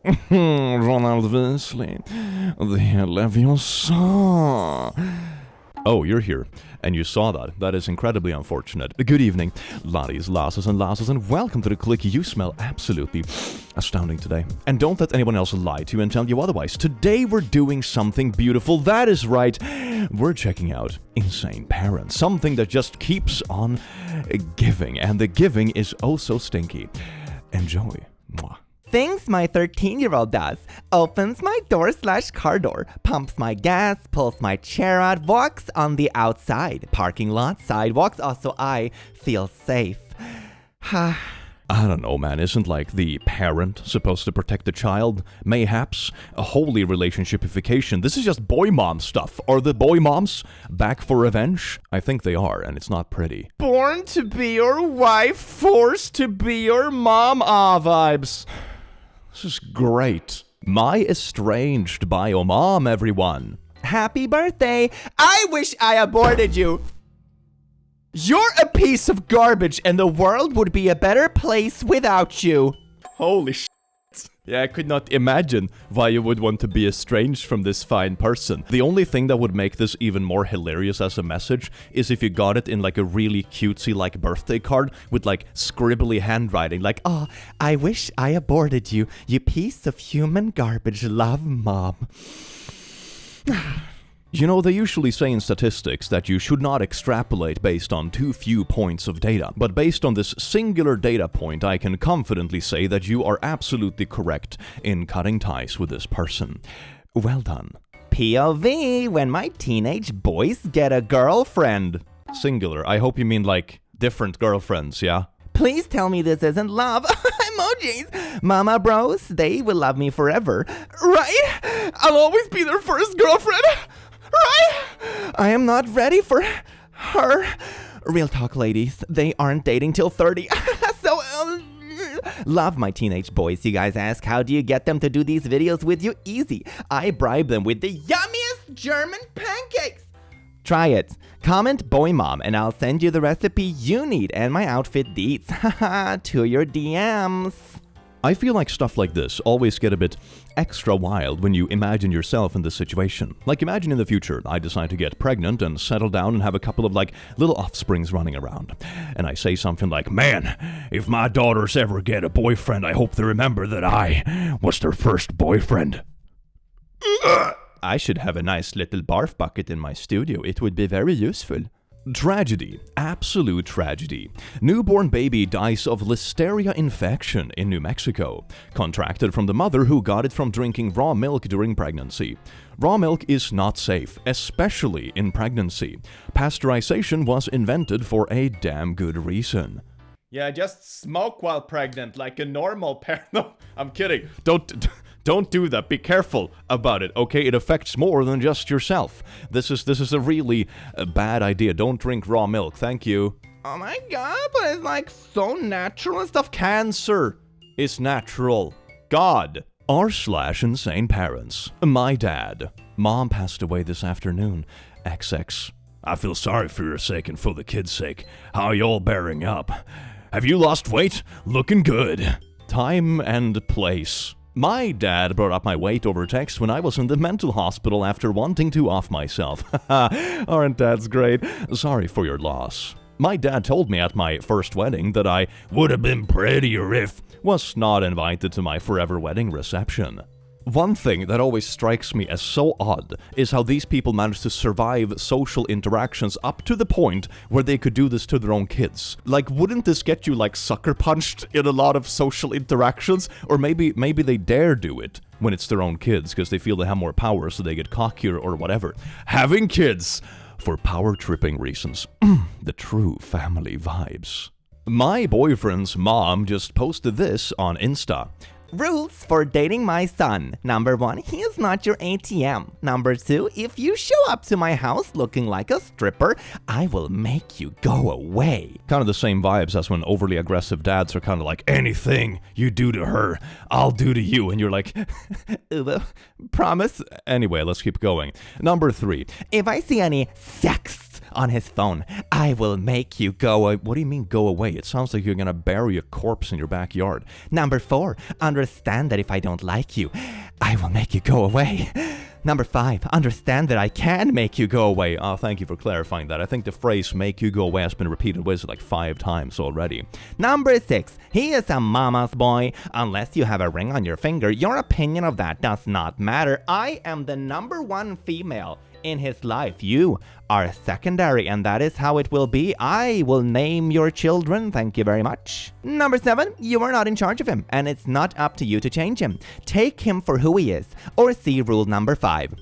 Ronald Weasley, the Leviosa. Oh, you're here, and you saw that. That is incredibly unfortunate. Good evening, laddies, lasses, and welcome to the click. You smell absolutely astounding today. And don't let anyone else lie to you and tell you otherwise. Today we're doing something beautiful. That is right. We're checking out Insane Parents, something that just keeps on giving, and the giving is oh so stinky. Enjoy. Mwah. Things my 13-year-old does. Opens my door/car door, pumps my gas, pulls my chair out, walks on the outside, parking lot, sidewalks, also I feel safe. I don't know, man. Isn't like the parent supposed to protect the child? Mayhaps a holy relationshipification. This is just boy mom stuff. Are the boy moms back for revenge? I think they are, and it's not pretty. Born to be your wife, forced to be your mom. Vibes. This is great. My estranged bio mom, everyone. Happy birthday. I wish I aborted you. You're a piece of garbage and the world would be a better place without you. Holy shit. Yeah, I could not imagine why you would want to be estranged from this fine person. The only thing that would make this even more hilarious as a message is if you got it in like a really cutesy like birthday card with like scribbly handwriting like, oh, I wish I aborted you, you piece of human garbage, love, mom. You know, they usually say in statistics that you should not extrapolate based on too few points of data, but based on this singular data point, I can confidently say that you are absolutely correct in cutting ties with this person. Well done. POV, when my teenage boys get a girlfriend. Singular. I hope you mean like different girlfriends, yeah? Please tell me this isn't love. Emojis. Mama bros, they will love me forever. Right? I'll always be their first girlfriend. Right? I am not ready for her. Real talk, ladies. They aren't dating till 30. So, love my teenage boys. You guys ask, how do you get them to do these videos with you? Easy. I bribe them with the yummiest German pancakes. Try it. Comment boy mom and I'll send you the recipe you need and my outfit deets. Haha, to your DMs. I feel like stuff like this always get a bit extra wild when you imagine yourself in this situation. Like imagine in the future, I decide to get pregnant and settle down and have a couple of like little offsprings running around. And I say something like, man, if my daughters ever get a boyfriend, I hope they remember that I was their first boyfriend. I should have a nice little barf bucket in my studio. It would be very useful. Tragedy. Absolute tragedy. Newborn baby dies of listeria infection in New Mexico. Contracted from the mother who got it from drinking raw milk during pregnancy. Raw milk is not safe, especially in pregnancy. Pasteurization was invented for a damn good reason. Yeah, just smoke while pregnant like a normal parent. No, I'm kidding. Don't do that. Be careful about it, okay? It affects more than just yourself. This is a really bad idea. Don't drink raw milk. Thank you. Oh my god, but it's like so natural and stuff. Cancer is natural. God. r/insane parents. My dad. Mom passed away this afternoon. XX. I feel sorry for your sake and for the kids' sake. How are y'all bearing up? Have you lost weight? Looking good. Time and place. My dad brought up my weight over text when I was in the mental hospital after wanting to off myself. Aren't dads great? Sorry for your loss. My dad told me at my first wedding that I would have been prettier if was not invited to my forever wedding reception. One thing that always strikes me as so odd is how these people manage to survive social interactions up to the point where they could do this to their own kids. Like, wouldn't this get you, like, sucker punched in a lot of social interactions? Or maybe they dare do it when it's their own kids because they feel they have more power so they get cockier or whatever. Having kids for power-tripping reasons. The true family vibes. My boyfriend's mom just posted this on Insta. Rules for dating my son. Number 1, he is not your ATM. Number 2, if you show up to my house looking like a stripper, I will make you go away. Kind of the same vibes as when overly aggressive dads are kind of like, anything you do to her, I'll do to you. And you're like, promise? Anyway, let's keep going. Number 3, if I see any sex on his phone. I will make you go away. What do you mean go away? It sounds like you're gonna bury a corpse in your backyard. Number 4, understand that if I don't like you, I will make you go away. Number 5, understand that I can make you go away. Oh, thank you for clarifying that. I think the phrase make you go away has been repeated like 5 times already. Number 6, he is a mama's boy. Unless you have a ring on your finger, your opinion of that does not matter. I am the number 1 female in his life. You are secondary, and that is how it will be. I will name your children. Thank you very much. Number 7, you are not in charge of him, and it's not up to you to change him. Take him for who he is, or see rule number 5.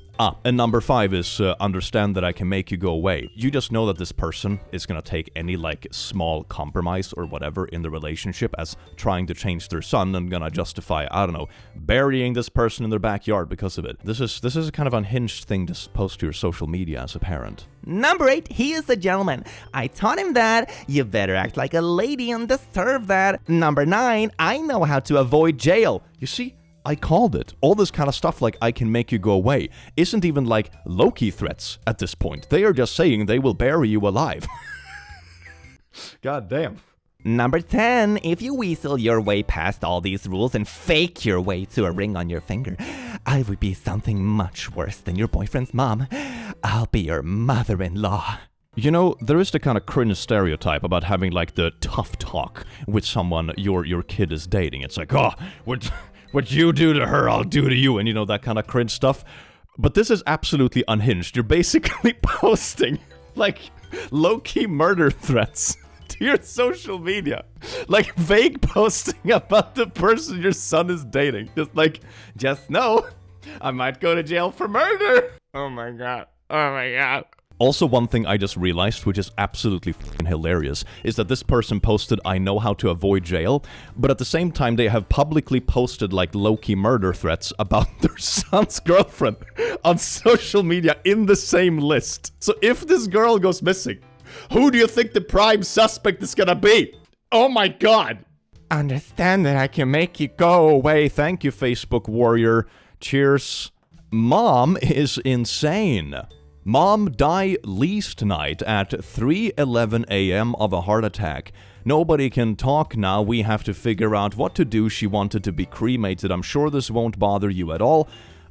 And number 5 is understand that I can make you go away. You just know that this person is gonna take any like small compromise or whatever in the relationship as trying to change their son and gonna justify, I don't know, burying this person in their backyard because of it. This is a kind of unhinged thing to post to your social media as a parent. Number 8, he is a gentleman. I taught him that. You better act like a lady and deserve that. Number 9, I know how to avoid jail. You see? I called it. All this kind of stuff like I can make you go away isn't even like low-key threats at this point. They are just saying they will bury you alive. God damn. Number 10, if you weasel your way past all these rules and fake your way to a ring on your finger, I would be something much worse than your boyfriend's mom. I'll be your mother-in-law. You know, there is the kind of cringe stereotype about having like the tough talk with someone your kid is dating. It's like, oh, what you do to her, I'll do to you, and you know, that kind of cringe stuff. But this is absolutely unhinged. You're basically posting, like, low-key murder threats to your social media. Like, vague posting about the person your son is dating. Just like, just know, I might go to jail for murder. Oh my god. Oh my god. Also, one thing I just realized, which is absolutely fucking hilarious, is that this person posted, I know how to avoid jail, but at the same time they have publicly posted like low-key murder threats about their son's girlfriend on social media in the same list. So if this girl goes missing, who do you think the prime suspect is gonna be? Oh my god! Understand that I can make you Go away, thank you Facebook warrior. Cheers. Mom is insane. Mom died least night at 3:11 a.m. of a heart attack. Nobody can talk now. We have to figure out what to do. She wanted to be cremated. I'm sure this won't bother you at all.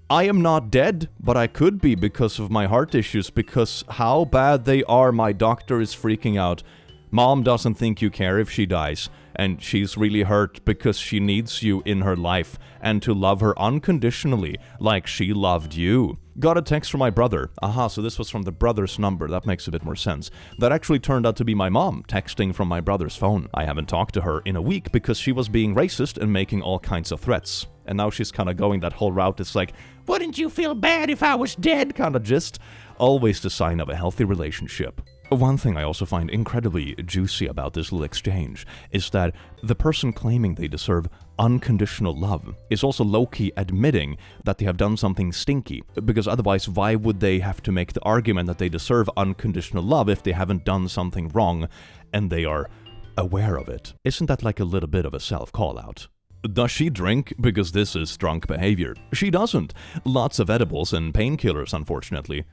I am not dead, but I could be because of my heart issues, because how bad they are, my doctor is freaking out. Mom doesn't think you care if she dies, and she's really hurt because she needs you in her life and to love her unconditionally like she loved you. Got a text from my brother. Aha, so this was from the brother's number. That makes a bit more sense. That actually turned out to be my mom texting from my brother's phone. I haven't talked to her in a week because she was being racist and making all kinds of threats. And now she's kind of going that whole route. It's like, wouldn't you feel bad if I was dead? Kind of gist. Always the sign of a healthy relationship. One thing I also find incredibly juicy about this little exchange is that the person claiming they deserve unconditional love is also low-key admitting that they have done something stinky, because otherwise why would they have to make the argument that they deserve unconditional love if they haven't done something wrong and they are aware of it? Isn't that like a little bit of a self-call-out? Does she drink? Because this is drunk behavior. She doesn't. Lots of edibles and painkillers, unfortunately.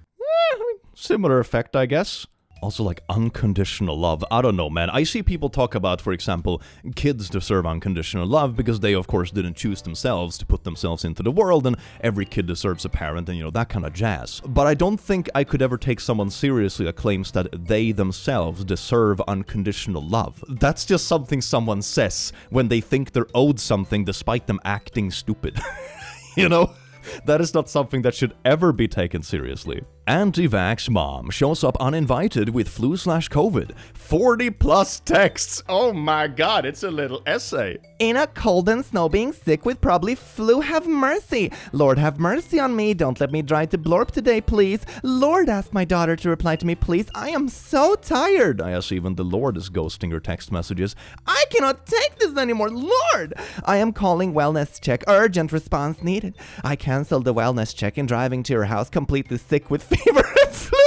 Similar effect, I guess. Also, like, unconditional love. I don't know, man. I see people talk about, for example, kids deserve unconditional love because they, of course, didn't choose themselves to put themselves into the world, and every kid deserves a parent, and, you know, that kind of jazz. But I don't think I could ever take someone seriously that claims that they themselves deserve unconditional love. That's just something someone says when they think they're owed something despite them acting stupid. You know? That is not something that should ever be taken seriously. Antivax mom shows up uninvited with flu/COVID. 40 plus texts. Oh my god, it's a little essay. In a cold and snow, being sick with probably flu, have mercy. Lord, have mercy on me. Don't let me dry to blorp today, please. Lord, ask my daughter to reply to me, please. I am so tired. I guess even the Lord is ghosting her text messages. I cannot take this anymore, Lord. I am calling wellness check. Urgent response needed. I canceled the wellness check and driving to your house completely sick with fever and flu.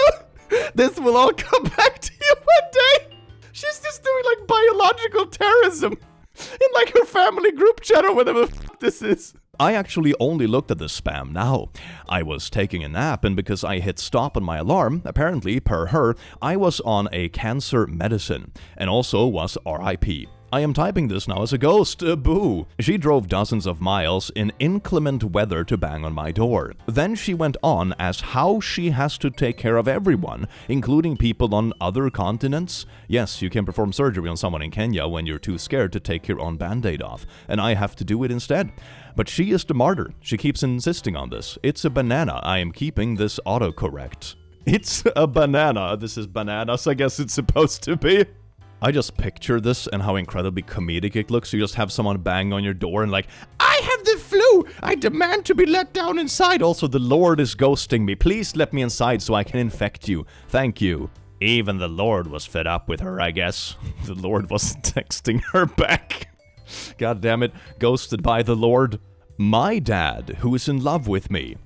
This will all come back to you one day. She's just doing like biological terrorism in like her family group chat or whatever the fuck this is. I actually only looked at the spam now. I was taking a nap, and because I hit stop on my alarm, apparently, per her, I was on a cancer medicine, and also was RIP. I am typing this now as a ghost, boo. She drove dozens of miles in inclement weather to bang on my door. Then she went on as how she has to take care of everyone, including people on other continents. Yes, you can perform surgery on someone in Kenya when you're too scared to take your own band-aid off, and I have to do it instead. But she is the martyr. She keeps insisting on this. It's a banana. I am keeping this autocorrect. It's a banana. This is bananas, I guess it's supposed to be. I just picture this and how incredibly comedic it looks. You just have someone bang on your door and like, I have the flu! I demand to be let down inside! Also, the Lord is ghosting me. Please let me inside so I can infect you. Thank you. Even the Lord was fed up with her, I guess. The Lord wasn't texting her back. God damn it. Ghosted by the Lord. My dad, who is in love with me.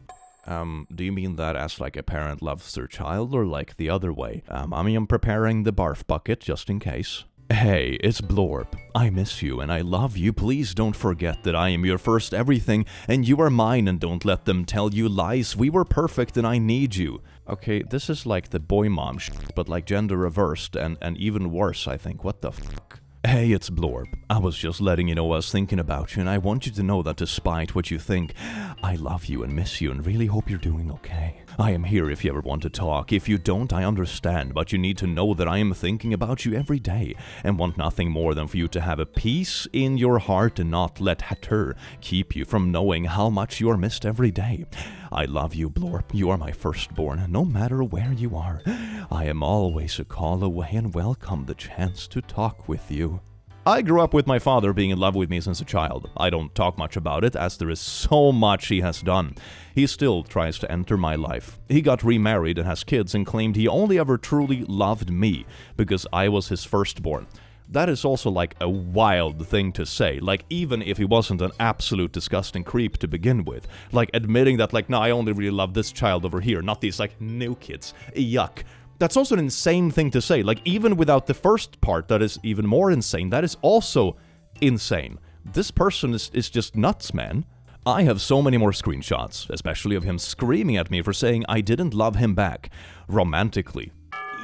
Do you mean that as like a parent loves their child, or like the other way? I'm preparing the barf bucket just in case. Hey, it's Blorp. I miss you and I love you. Please don't forget that I am your first everything and you are mine, and don't let them tell you lies. We were perfect and I need you. Okay, this is like the boy mom shit, but like gender reversed and even worse, I think. What the fuck? Hey, it's Blorp. I was just letting you know I was thinking about you, and I want you to know that despite what you think, I love you and miss you and really hope you're doing okay. I am here if you ever want to talk. If you don't, I understand, but you need to know that I am thinking about you every day and want nothing more than for you to have a peace in your heart and not let Hatter keep you from knowing how much you are missed every day. I love you, Blorp. You are my firstborn, no matter where you are. I am always a call away and welcome the chance to talk with you. I grew up with my father being in love with me since a child. I don't talk much about it, as there is so much he has done. He still tries to enter my life. He got remarried and has kids and claimed he only ever truly loved me because I was his firstborn. That is also like a wild thing to say, like even if he wasn't an absolute disgusting creep to begin with. Like admitting that like, no, I only really love this child over here, not these like new kids. Yuck. That's also an insane thing to say. Like, even without the first part, that is even more insane. That is also insane. This person is just nuts, man. I have so many more screenshots, especially of him screaming at me for saying I didn't love him back. Romantically.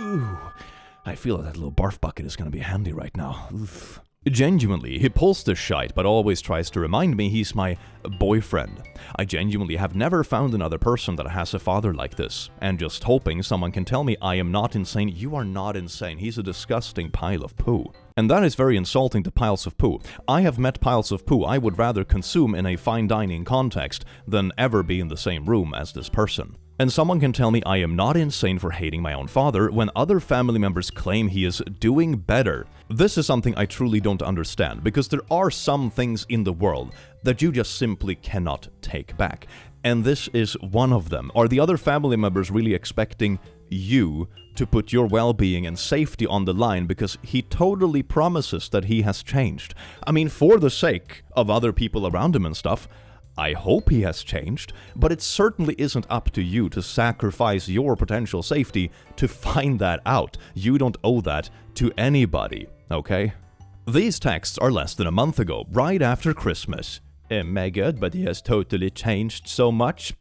Ooh. I feel that little barf bucket is gonna be handy right now. Oof. Genuinely, he pulls the shite, but always tries to remind me he's my boyfriend. I genuinely have never found another person that has a father like this, and just hoping someone can tell me I am not insane. You are not insane. He's a disgusting pile of poo. And that is very insulting to piles of poo. I have met piles of poo I would rather consume in a fine dining context than ever be in the same room as this person. And someone can tell me I am not insane for hating my own father when other family members claim he is doing better. This is something I truly don't understand, because there are some things in the world that you just simply cannot take back. And this is one of them. Are the other family members really expecting you to put your well-being and safety on the line because he totally promises that he has changed? I mean, for the sake of other people around him and stuff, I hope he has changed, but it certainly isn't up to you to sacrifice your potential safety to find that out. You don't owe that to anybody, okay? These texts are less than a month ago, right after Christmas. My god, but he has totally changed so much.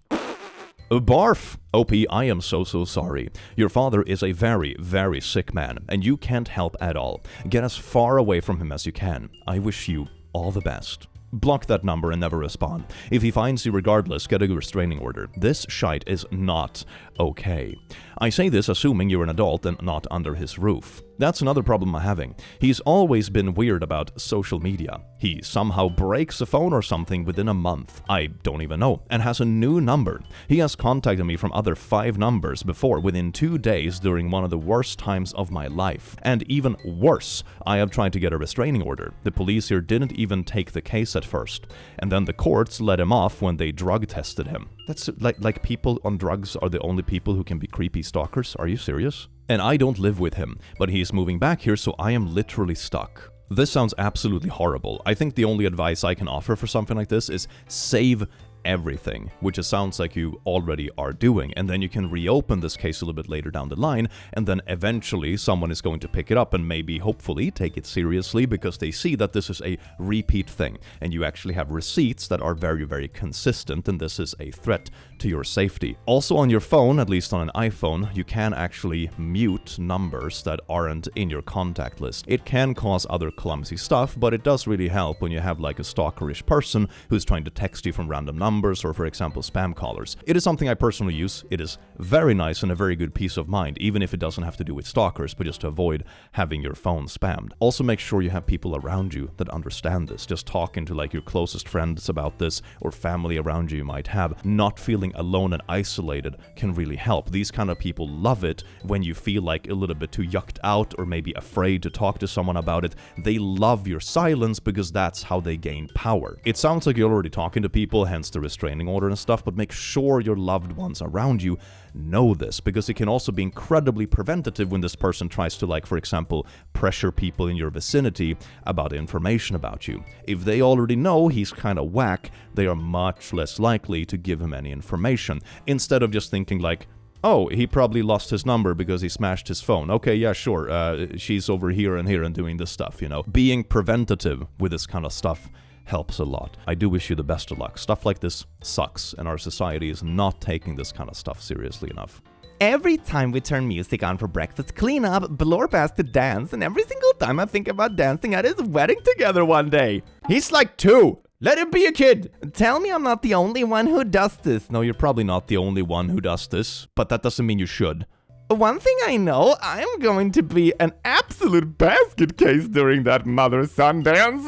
Barf! OP, I am so sorry. Your father is a very, very sick man, and you can't help at all. Get as far away from him as you can. I wish you all the best. Block that number and never respond. If he finds you regardless, get a restraining order. This shite is not okay. I say this assuming you're an adult and not under his roof. That's another problem I'm having. He's always been weird about social media. He somehow breaks a phone or something within a month. I don't even know. And has a new number. He has contacted me from other 5 numbers before within 2 days during one of the worst times of my life. And even worse, I have tried to get a restraining order. The police here didn't even take the case at first. And then the courts let him off when they drug tested him. That's like people on drugs are the only people who can be creepy stalkers? Are you serious? And I don't live with him, but he's moving back here, so I am literally stuck. This sounds absolutely horrible. I think the only advice I can offer for something like this is save everything, which it sounds like you already are doing, and then you can reopen this case a little bit later down the line, and then eventually someone is going to pick it up and maybe, hopefully, take it seriously because they see that this is a repeat thing, and you actually have receipts that are very, very consistent, and this is a threat to your safety. Also on your phone, at least on an iPhone, you can actually mute numbers that aren't in your contact list. It can cause other clumsy stuff, but it does really help when you have like a stalkerish person who's trying to text you from random numbers or, for example, spam callers. It is something I personally use. It is very nice and a very good peace of mind, even if it doesn't have to do with stalkers, but just to avoid having your phone spammed. Also make sure you have people around you that understand this. Just talking to like your closest friends about this or family around you might have. Not feeling alone and isolated can really help. These kind of people love it when you feel like a little bit too yucked out or maybe afraid to talk to someone about it. They love your silence because that's how they gain power. It sounds like you're already talking to people, hence the restraining order and stuff, but make sure your loved ones around you know this, because it can also be incredibly preventative when this person tries to, like, for example, pressure people in your vicinity about information about you. If they already know he's kind of whack, they are much less likely to give him any information, instead of just thinking like, oh, he probably lost his number because he smashed his phone. Okay, yeah, sure, she's over here and doing this stuff, you know. Being preventative with this kind of stuff helps a lot. I do wish you the best of luck. Stuff like this sucks, and our society is not taking this kind of stuff seriously enough. Every time we turn music on for breakfast cleanup, Blorp has to dance, and every single time I think about dancing at his wedding together one day. He's like 2. Let him be a kid! Tell me I'm not the only one who does this. No, you're probably not the only one who does this, but that doesn't mean you should. One thing I know, I am going to be an absolute basket case during that mother-son dance.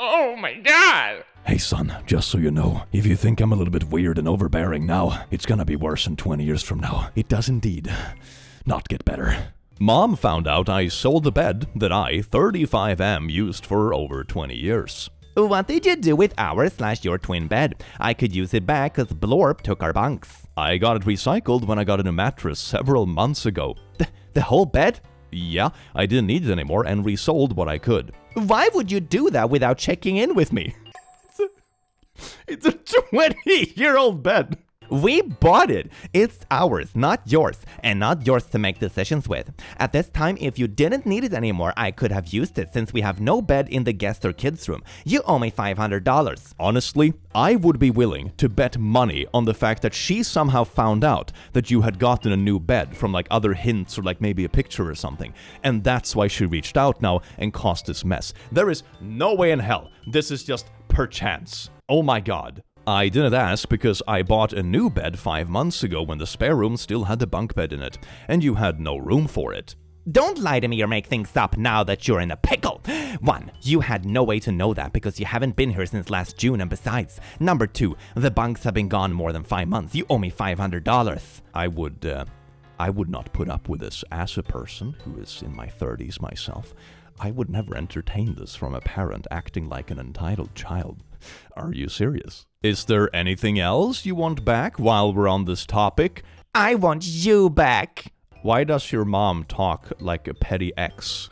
Oh my god! Hey son, just so you know, if you think I'm a little bit weird and overbearing now, it's gonna be worse in 20 years from now. It does indeed not get better. Mom found out I sold the bed that I, 35M, used for over 20 years. What did you do with our/your twin bed? I could use it back because Blorp took our bunks. I got it recycled when I got a new mattress several months ago. The whole bed? Yeah, I didn't need it anymore and resold what I could. Why would you do that without checking in with me? It's a 20-year-old bed. We bought it. It's ours, not yours, and not yours to make decisions with. At this time, if you didn't need it anymore, I could have used it since we have no bed in the guest or kids room. You owe me $500. Honestly, I would be willing to bet money on the fact that she somehow found out that you had gotten a new bed from like other hints or like maybe a picture or something. And that's why she reached out now and caused this mess. There is no way in hell this is just perchance. Oh my god. I didn't ask because I bought a new bed 5 months ago when the spare room still had the bunk bed in it, and you had no room for it. Don't lie to me or make things up now that you're in a pickle. 1, you had no way to know that because you haven't been here since last June, and besides. Number 2, the bunks have been gone more than 5 months. You owe me $500. I would not put up with this as a person who is in my 30s myself. I would never entertain this from a parent acting like an entitled child. Are you serious? Is there anything else you want back while we're on this topic? I want you back. Why does your mom talk like a petty ex?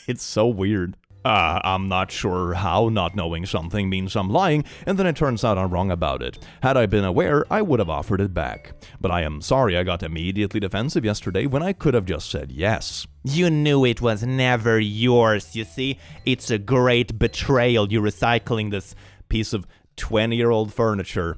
It's so weird. I'm not sure how not knowing something means I'm lying, and then it turns out I'm wrong about it. Had I been aware, I would have offered it back. But I am sorry I got immediately defensive yesterday when I could have just said yes. You knew it was never yours, you see? It's a great betrayal you recycling this piece of 20-year-old furniture.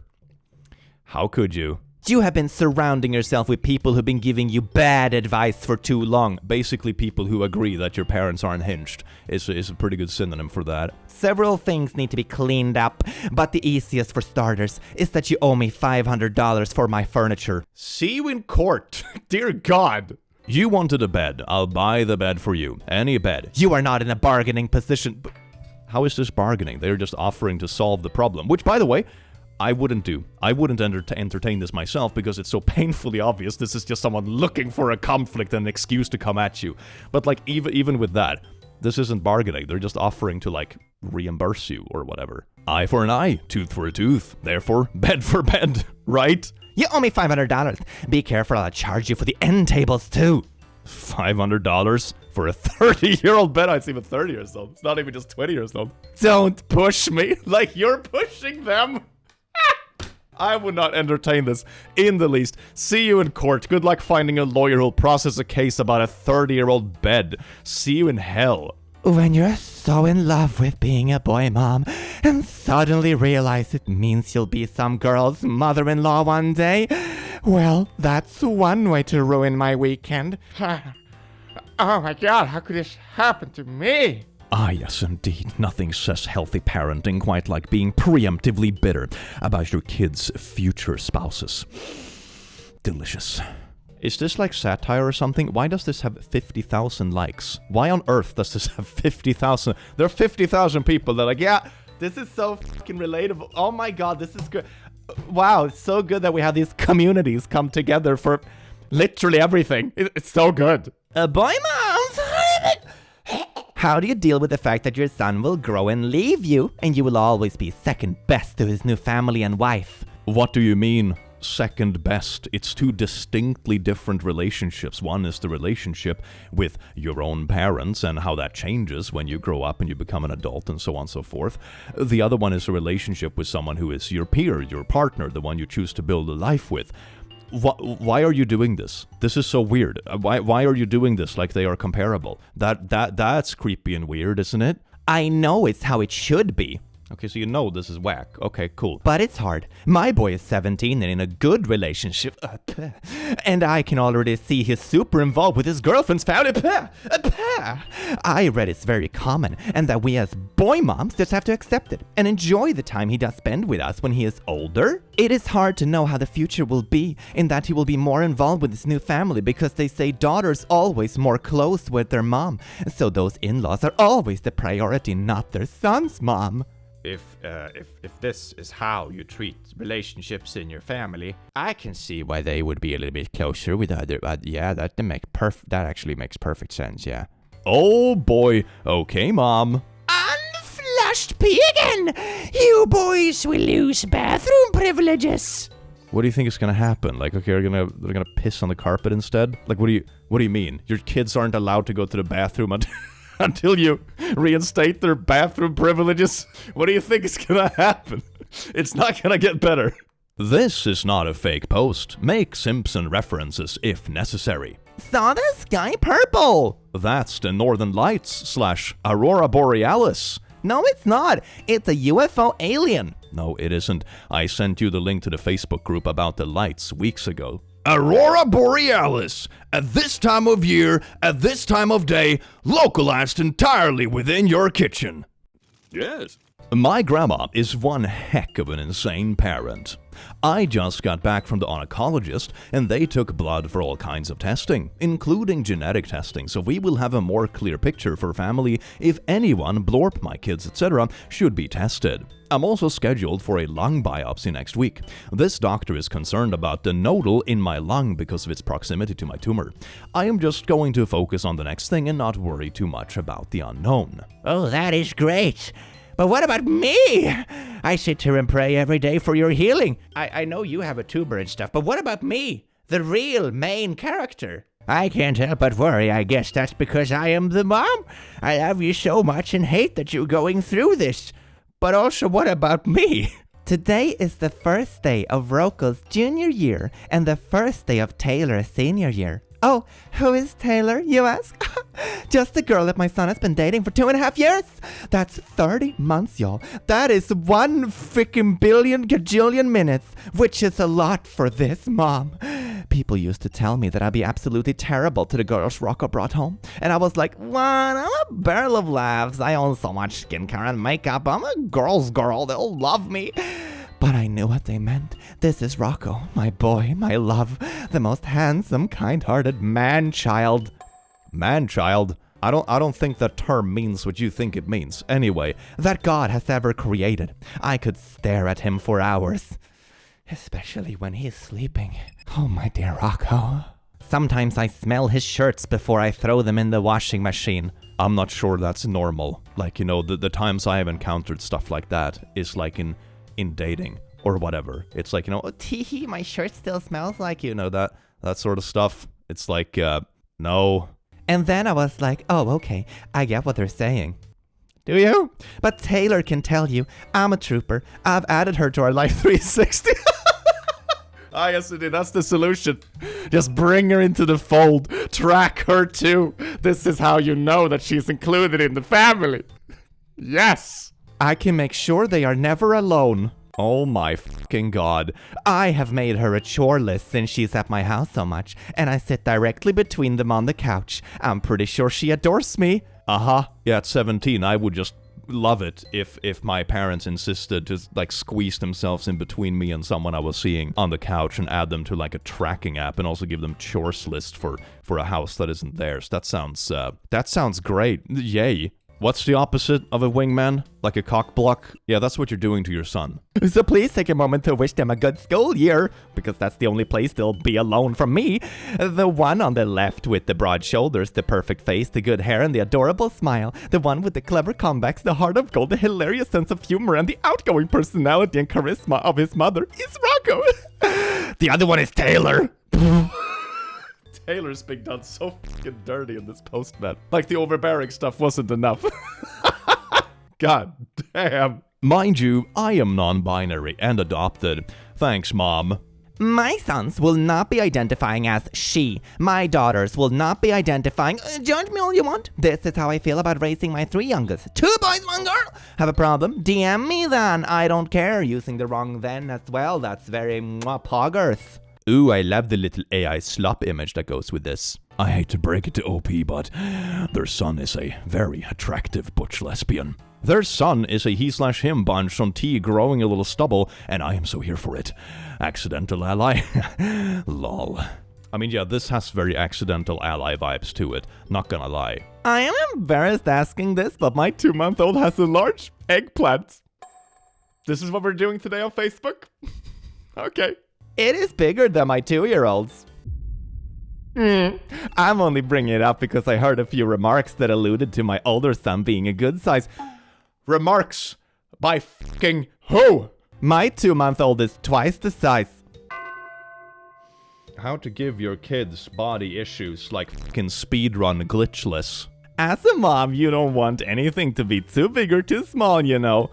How could you? You have been surrounding yourself with people who've been giving you bad advice for too long. Basically, people who agree that your parents are unhinged is a pretty good synonym for that. Several things need to be cleaned up, but the easiest for starters is that you owe me $500 for my furniture. See you in court. Dear God. You wanted a bed. I'll buy the bed for you. Any bed. You are not in a bargaining position. How is this bargaining? They're just offering to solve the problem, which, by the way, I wouldn't do. I wouldn't entertain this myself because it's so painfully obvious this is just someone looking for a conflict and an excuse to come at you. But like even with that, this isn't bargaining. They're just offering to like reimburse you or whatever. Eye for an eye, tooth for a tooth. Therefore, bed for bed, right? You owe me $500. Be careful, I'll charge you for the end tables too. $500 for a 30-year-old bed? I'd say even 30 years old. It's not even just 20 years old. Don't Push me like you're pushing them. I would not entertain this in the least. See you in court. Good luck finding a lawyer who'll process a case about a 30-year-old bed. See you in hell. When you're so in love with being a boy mom and suddenly realize it means you'll be some girl's mother-in-law one day, well, that's one way to ruin my weekend. Oh my god, how could this happen to me? Ah, yes, indeed. Nothing says healthy parenting quite like being preemptively bitter about your kids' future spouses. Delicious. Is this like satire or something? Why does this have 50,000 likes? Why on earth does this have 50,000? There are 50,000 people that are like, yeah, this is so fucking relatable. Oh my god, this is good. Wow, it's so good that we have these communities come together for literally everything. It's so good. Boy moms! How do you deal with the fact that your son will grow and leave you, and you will always be second best to his new family and wife? What do you mean? Second best. It's two distinctly different relationships. One is the relationship with your own parents and how that changes when you grow up and you become an adult and so on and so forth. The other one is a relationship with someone who is your peer, your partner, the one you choose to build a life with. Why are you doing this? This is so weird. Why are you doing this like they are comparable? That's creepy and weird, isn't it? I know it's how it should be. Okay, so you know this is whack. Okay, cool. But it's hard. My boy is 17 and in a good relationship. And I can already see he's super involved with his girlfriend's family. I read it's very common and that we as boy moms just have to accept it and enjoy the time he does spend with us when he is older. It is hard to know how the future will be in that he will be more involved with his new family because they say daughters always more close with their mom. So those in-laws are always the priority, not their son's mom. If this is how you treat relationships in your family, I can see why they would be a little bit closer with other. Yeah, that actually makes perfect sense. Yeah. Oh boy. Okay, Mom. Unflushed pee again. You boys will lose bathroom privileges. What do you think is gonna happen? Like, okay, they're gonna piss on the carpet instead? Like, what do you mean? Your kids aren't allowed to go to the bathroom until you reinstate their bathroom privileges? What do you think is gonna happen? It's not gonna get better. This is not a fake post. Make Simpson references if necessary. Saw the sky purple. That's the Northern Lights / Aurora Borealis. No, it's not. It's a UFO alien. No, it isn't. I sent you the link to the Facebook group about the lights weeks ago. Aurora Borealis, at this time of year, at this time of day, localized entirely within your kitchen. Yes. My grandma is one heck of an insane parent. I just got back from the oncologist and they took blood for all kinds of testing, including genetic testing, so we will have a more clear picture for family if anyone, blorp my kids, etc., should be tested. I'm also scheduled for a lung biopsy next week. This doctor is concerned about the nodal in my lung because of its proximity to my tumor. I am just going to focus on the next thing and not worry too much about the unknown. Oh, that is great. But what about me? I sit here and pray every day for your healing. I know you have a tumor and stuff, but what about me? The real main character. I can't help but worry. I guess that's because I am the mom. I love you so much and hate that you're going through this. But also, what about me? Today is the first day of Roko's junior year and the first day of Taylor's senior year. Oh, who is Taylor, you ask? Just the girl that my son has been dating for 2.5 years. That's 30 months, y'all. That is 1 freaking billion gajillion minutes, which is a lot for this mom. People used to tell me that I'd be absolutely terrible to the girls Rocco brought home. And I was like, what? I'm a barrel of laughs. I own so much skincare and makeup. I'm a girl's girl. They'll love me. But I knew what they meant. This is Rocco, my boy, my love, the most handsome, kind-hearted man-child. Man-child? I don't think that term means what you think it means. Anyway, that God has ever created. I could stare at him for hours. Especially when he's sleeping. Oh, my dear Rocco. Sometimes I smell his shirts before I throw them in the washing machine. I'm not sure that's normal. Like, you know, the times I have encountered stuff like that is like in dating or whatever. It's like, you know, tee, my shirt still smells like you know, that sort of stuff. It's like, no. And then I was like, oh, okay, I get what they're saying. Do you? But Taylor can tell you, I'm a trooper. I've added her to our Life 360. Ah, yes, indeed. That's the solution. Just bring her into the fold. Track her too. This is how you know that she's included in the family. Yes. I can make sure they are never alone. Oh my fucking god. I have made her a chore list since she's at my house so much, and I sit directly between them on the couch. I'm pretty sure she adores me. Uh-huh. Yeah, at 17, I would just love it if my parents insisted to like squeeze themselves in between me and someone I was seeing on the couch and add them to like a tracking app and also give them chores list for a house that isn't theirs. That sounds great. Yay. What's the opposite of a wingman? Like a cock block? Yeah, that's what you're doing to your son. So please take a moment to wish them a good school year, because that's the only place they'll be alone from me. The one on the left with the broad shoulders, the perfect face, the good hair, and the adorable smile. The one with the clever comebacks, the heart of gold, the hilarious sense of humor, and the outgoing personality and charisma of his mother is Rocco. The other one is Taylor. Taylor's being done so fucking dirty in this post, man. Like the overbearing stuff wasn't enough. God damn. Mind you, I am non-binary and adopted. Thanks, Mom. My sons will not be identifying as she. My daughters will not be identifying. Judge me all you want. This is how I feel about raising my 3 youngest. 2 boys, 1 girl. Have a problem? DM me then. I don't care. Using the wrong then as well. That's very poggers. Ooh, I love the little AI slop image that goes with this. I hate to break it to OP, but their son is a very attractive butch lesbian. Their son is a he/him bunch on T growing a little stubble, and I am so here for it. Accidental ally. Lol. I mean, yeah, this has very accidental ally vibes to it, not gonna lie. I am embarrassed asking this, but my 2-month-old has a large eggplant. This is what we're doing today on Facebook? Okay. It is bigger than my 2-year-old's. I'm only bringing it up because I heard a few remarks that alluded to my older son being a good size. Remarks by fucking who? My 2-month-old is twice the size. How to give your kids body issues like fucking speedrun glitchless. As a mom, you don't want anything to be too big or too small, you know.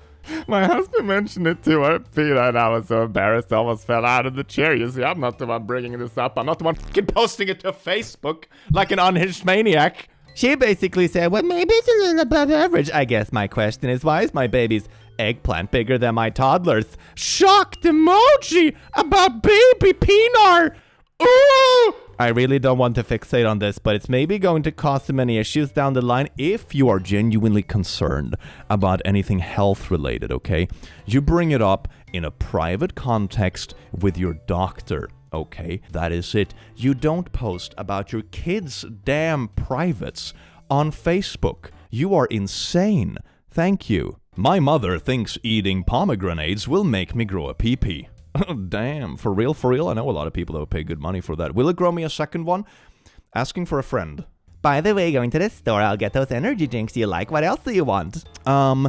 My husband mentioned it to her, Peter, and I was so embarrassed I almost fell out of the chair. You see, I'm not the one bringing this up. I'm not the one fucking posting it to Facebook like an unhinged maniac. She basically said, well, maybe it's a little above average. I guess my question is, why is my baby's eggplant bigger than my toddler's? Shocked emoji about baby Pinar. Ooh! I really don't want to fixate on this, but it's maybe going to cause so many issues down the line. If you are genuinely concerned about anything health related, okay, you bring it up in a private context with your doctor, okay? That is it. You don't post about your kids' damn privates on Facebook. You are insane. Thank you. My mother thinks eating pomegranates will make me grow a pee-pee. Oh, damn. For real? I know a lot of people that would pay good money for that. Will it grow me a second one? Asking for a friend. By the way, going to the store, I'll get those energy drinks you like. What else do you want? Can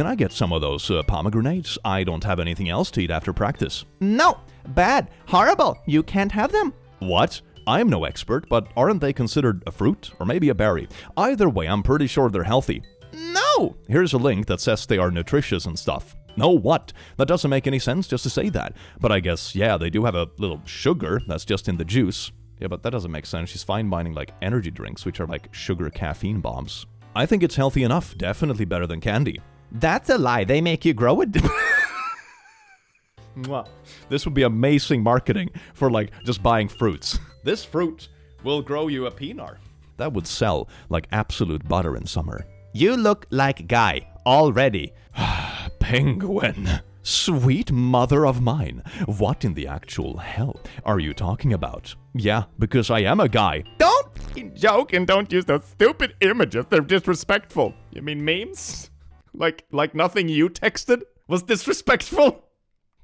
I get some of those pomegranates? I don't have anything else to eat after practice. No. Bad. Horrible. You can't have them. What? I'm no expert, but aren't they considered a fruit? Or maybe a berry? Either way, I'm pretty sure they're healthy. No. Here's a link that says they are nutritious and stuff. No, what? That doesn't make any sense just to say that. But I guess, yeah, they do have a little sugar that's just in the juice. Yeah, but that doesn't make sense. She's fine buying like energy drinks, which are like sugar caffeine bombs. I think it's healthy enough. Definitely better than candy. That's a lie. They make you grow it. This would be amazing marketing for like just buying fruits. This fruit will grow you a pinar. That would sell like absolute butter in summer. You look like Guy already. Penguin. Sweet mother of mine. What in the actual hell are you talking about? Yeah, because I am a guy. Don't fucking joke and don't use those stupid images. They're disrespectful. You mean memes? Like nothing you texted was disrespectful?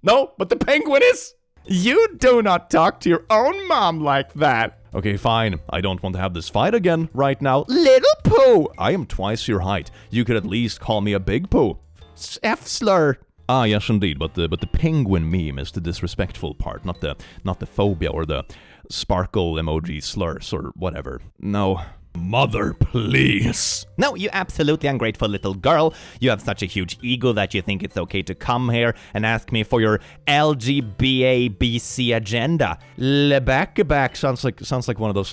No, but the penguin is? You do not talk to your own mom like that. Okay, fine. I don't want to have this fight again right now. Little poo. I am twice your height. You could at least call me a big poo. F-slur. Ah, yes, indeed. But the penguin meme is the disrespectful part, not the phobia or the sparkle emoji slurs or whatever. No, Mother, please. No, you absolutely ungrateful little girl. You have such a huge ego that you think it's okay to come here and ask me for your LGBABC agenda. Leback sounds like one of those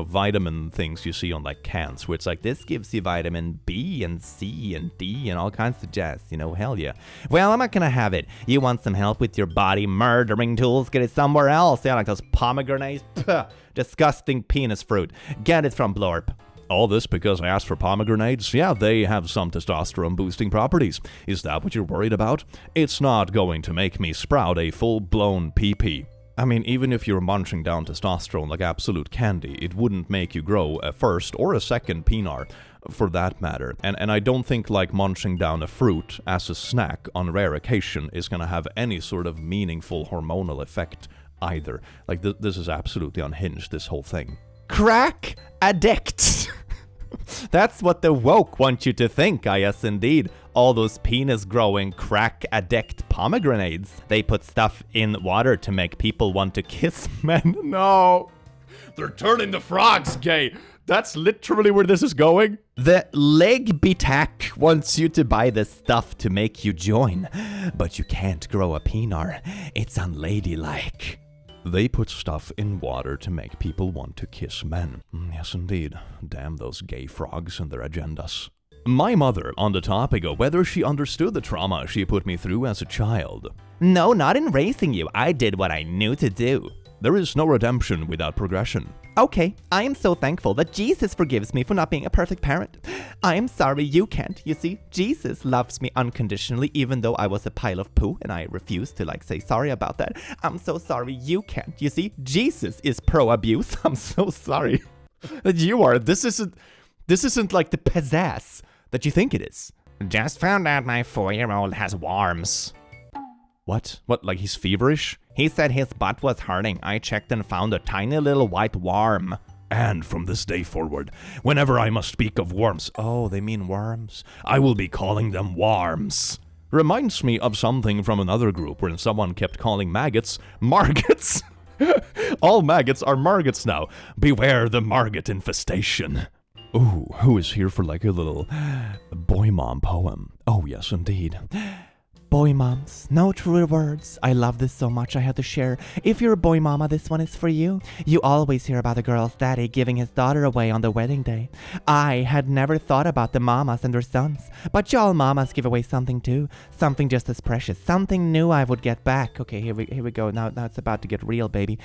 vitamin things you see on like cans where it's like, this gives you vitamin B and C and D and all kinds of jazz, hell yeah. Well, I'm not gonna have it. You want some help with your body murdering tools? Get it somewhere else. Yeah, like those pomegranates. Puh, disgusting penis fruit. Get it from Blorp. All this because I asked for pomegranates? Yeah, they have some testosterone boosting properties. Is that what you're worried about? It's not going to make me sprout a full-blown PP. I mean, even if you're munching down testosterone like absolute candy, it wouldn't make you grow a first or a second penar, for that matter. And I don't think like munching down a fruit as a snack on rare occasion is gonna have any sort of meaningful hormonal effect either. Like, this is absolutely unhinged, this whole thing. Crack addict. That's what the woke want you to think, yes indeed. All those penis-growing crack addict pomegranates. They put stuff in water to make people want to kiss men. No. They're turning the frogs gay. That's literally where this is going. The leg bitac wants you to buy this stuff to make you join. But you can't grow a penar. It's unladylike. They put stuff in water to make people want to kiss men. Yes, indeed. Damn those gay frogs and their agendas. My mother, on the topic of whether she understood the trauma she put me through as a child. No, not in raising you. I did what I knew to do. There is no redemption without progression. Okay, I am so thankful that Jesus forgives me for not being a perfect parent. I am sorry you can't. You see, Jesus loves me unconditionally even though I was a pile of poo and I refused to say sorry about that. I'm so sorry you can't. You see, Jesus is pro-abuse. I'm so sorry that you are. This isn't like the pizzazz that you think it is. Just found out my 4-year-old has worms. What? What, like he's feverish? He said his butt was hurting. I checked and found a tiny little white worm. And from this day forward, whenever I must speak of worms, oh, they mean worms, I will be calling them worms. Reminds me of something from another group where someone kept calling maggots Margots. All maggots are Margots now. Beware the Margot infestation. Ooh, who is here for like a little boy mom poem? Oh, yes, indeed. Boy moms, no truer words. I love this so much I had to share. If you're a boy mama, this one is for you. You always hear about a girl's daddy giving his daughter away on the wedding day. I had never thought about the mamas and their sons, but y'all mamas give away something too. Something just as precious. Something new I would get back. Okay, here we go. Now it's about to get real, baby.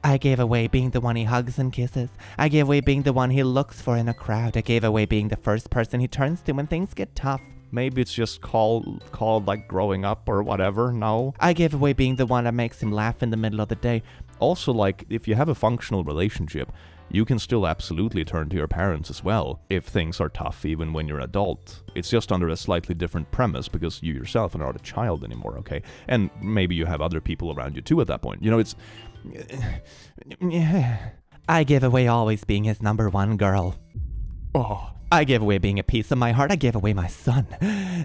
I gave away being the one he hugs and kisses. I gave away being the one he looks for in a crowd. I gave away being the first person he turns to when things get tough. Maybe it's just called like growing up or whatever, no? I gave away being the one that makes him laugh in the middle of the day. Also, like, if you have a functional relationship, you can still absolutely turn to your parents as well, if things are tough even when you're an adult. It's just under a slightly different premise because you yourself are not a child anymore, okay? And maybe you have other people around you too at that point. It's... I gave away always being his number one girl. Oh... I gave away being a piece of my heart. I gave away my son.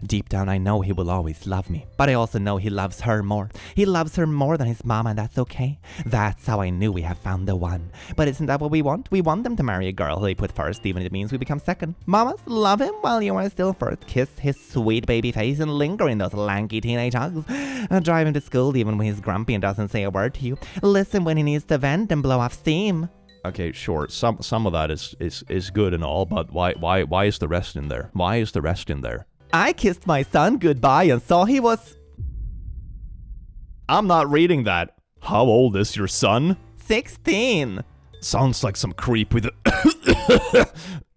Deep down, I know he will always love me. But I also know he loves her more. He loves her more than his mama, and that's okay. That's how I knew we have found the one. But isn't that what we want? We want them to marry a girl they put first, even if it means we become second. Mamas, love him while you are still first. Kiss his sweet baby face and linger in those lanky teenage hugs. Drive him to school even when he's grumpy and doesn't say a word to you. Listen when he needs to vent and blow off steam. Okay, sure. Some of that is good and all, but why is the rest in there? Why is the rest in there? I kissed my son goodbye and saw he was... I'm not reading that. How old is your son? 16. Sounds like some creep with a...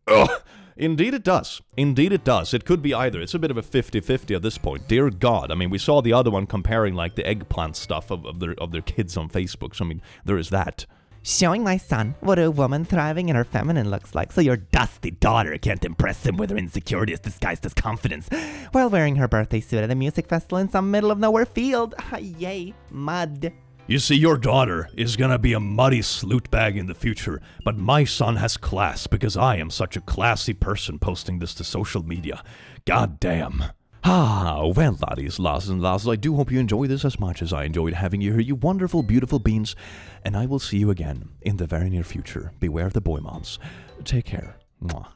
Ugh. Indeed it does. Indeed it does. It could be either. It's a bit of a 50-50 at this point. Dear God. I mean, we saw the other one comparing like the eggplant stuff of their kids on Facebook. So I mean, there is that. Showing my son what a woman thriving in her feminine looks like so your dusty daughter can't impress him with her insecurities disguised as confidence while wearing her birthday suit at a music festival in some middle of nowhere field. Yay, mud. You see, your daughter is gonna be a muddy sloot bag in the future, but my son has class because I am such a classy person posting this to social media. God damn. Well, laddies, lasses, and lasses, I do hope you enjoyed this as much as I enjoyed having you here, you wonderful, beautiful beans. And I will see you again in the very near future. Beware of the boy moms. Take care. Mwah.